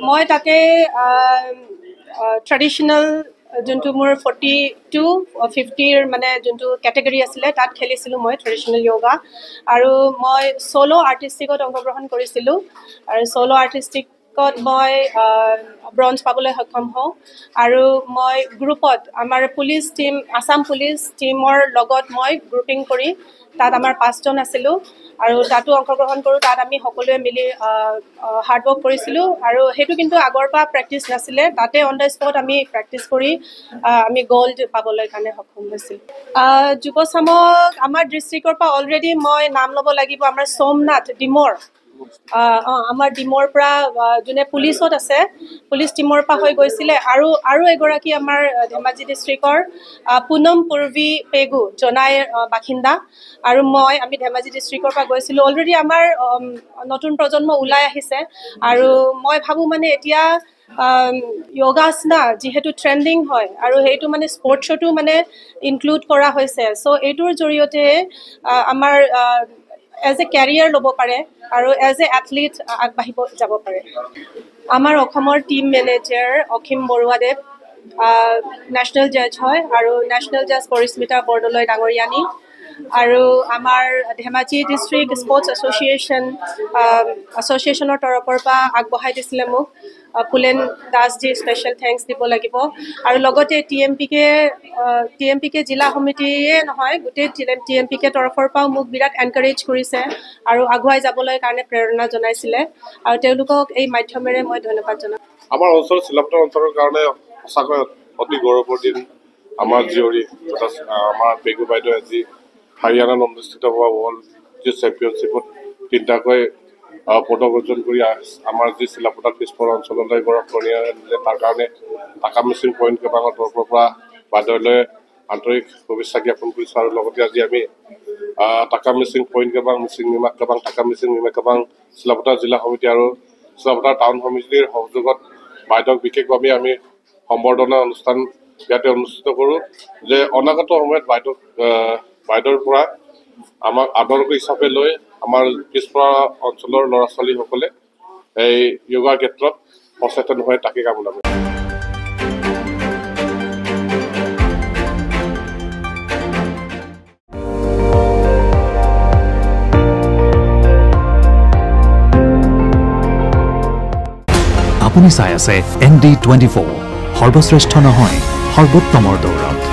মই তাতে ট্ৰেডিশ্যনেল যোনটো মোৰ 42-50 মানে যোনটো কেটেগৰী আছিলে তাত খেলিছিলোঁ মই ট্ৰেডিশ্যনেল য়োগা আৰু মই ছ'ল' আৰ্টিষ্টিকত অংশগ্ৰহণ কৰিছিলোঁ আৰু ছ'ল' আৰ্টিষ্টিকত মই ব্ৰঞ্জ পাবলৈ সক্ষম হওঁ আৰু মই গ্ৰুপত আমাৰ পুলিচ টীম আছাম পুলিচ টীমৰ লগত মই গ্ৰুপিং কৰি তাত আমাৰ 5জন আছিলোঁ আৰু তাতো অংশগ্ৰহণ কৰোঁ তাত আমি সকলোৱে মিলি হাৰ্ডৱৰ্ক কৰিছিলোঁ আৰু সেইটো কিন্তু আগৰ পৰা প্ৰেক্টিচ নাছিলে তাতে অন দ্য স্পট আমি প্ৰেক্টিচ কৰি আমি গ'ল্ড পাবলৈ কাৰণে সক্ষম হৈছিলোঁ যুৱচামক আমাৰ ডিষ্ট্ৰিক্টৰ পৰা অলৰেডি মই নাম ল'ব লাগিব আমাৰ সোমনাথ ডিমৰ আমাৰ ডিমৰ পৰা যোনে পুলিচত আছে পুলিচ টীমৰ পৰা হৈ গৈছিলে আৰু এগৰাকী আমাৰ ধেমাজি ডিষ্ট্ৰিক্টৰ পুনম পূৰ্বী পেগু জনাই বাসিন্দা আৰু আমি ধেমাজি ডিষ্ট্ৰিক্টৰ পৰা গৈছিলোঁ অলৰেডি আমাৰ নতুন প্ৰজন্ম ওলাই আহিছে আৰু মই ভাবোঁ মানে এতিয়া য়োগাসনা যিহেতু ট্ৰেণ্ডিং হয় আৰু সেইটো মানে স্পৰ্টছতো মানে ইনক্লুড কৰা হৈছে চ' এইটোৰ জৰিয়তে আমাৰ এজ এ কেৰিয়াৰ ল'ব পাৰে আৰু এজ এ এথলিট আগবাঢ়িব যাব পাৰে আমাৰ অসমৰ টীম মেনেজাৰ অসীম বৰুৱাদেৱ নেশ্যনেল জাজ হয় আৰু নেশ্যনেল জাজ পৰিস্মিতা বৰদলৈ ডাঙৰীয়ানী আৰু আমাৰ ধেমাজি ডিষ্ট্ৰিক্ট স্পৰ্টছ এছ'চিয়েশ্যনৰ তৰফৰ পৰা আগবঢ়াই দিছিলে মোক ফুলেন দাসজী স্পেচিয়েল থেংকছ দিব লাগিব আৰু লগতে টি এম পি কে জিলা সমিতিয়ে নহয় গোটেই টি এম পি কে তৰফৰ পৰাও মোক বিৰাট এনকাৰেজ কৰিছে আৰু আগুৱাই যাবলৈ কাৰণে প্ৰেৰণা জনাইছিলে আৰু তেওঁলোকক এই মাধ্যমেৰে মই ধন্যবাদ জনাওঁ আমাৰ অঞ্চল চিলাপথাৰ অঞ্চলৰ কাৰণে সঁচাকৈ অতি গৌৰৱৰ দিন আমাৰ জীয়ৰী তথা আমাৰ পেগু বাইদেউ আজি হাৰিয়ানাত অনুষ্ঠিত হোৱা ৱৰ্ল্ড চেম্পিয়নশ্বিপত 3টাকৈ পদক অৰ্জন কৰি আমাৰ যি চিলাপথাৰ পিছপৰা অঞ্চললৈ গৌৰৱ কঢ়িয়াই আনিলে তাৰ কাৰণে টাকা মিচিং পইণ্ট কেবাঙৰ তৰফৰ পৰা বাইদেউলৈ আন্তৰিক শুভেচ্ছা জ্ঞাপন কৰিছোঁ আৰু লগতে আজি আমি টাকা মিচিং পইণ্ট কেবাং মিচিং নিমাক কেবাং টাকা মিচিং নিমাক কেবাং চিলাপথাৰ জিলা সমিতি আৰু চিলাপথাৰ টাউন সমিতিৰ সহযোগত বাইদেউক বিশেষভাৱে আমি সম্বৰ্ধনা অনুষ্ঠান ইয়াতে অনুষ্ঠিত কৰোঁ যে অনাগত সময়ত বাইদেউৰ পৰা আমাক আদৰ্শ হিচাপে লৈ আমাৰ পিছপৰা অঞ্চলৰ ল'ৰা ছোৱালীসকলে এই য়োগাৰ ক্ষেত্ৰত সচেতন হৈ তাকে কামনা কৰে আপুনি চাই আছে ND24 সৰ্বশ্ৰেষ্ঠ নহয় সৰ্বোত্তমৰ দৌৰত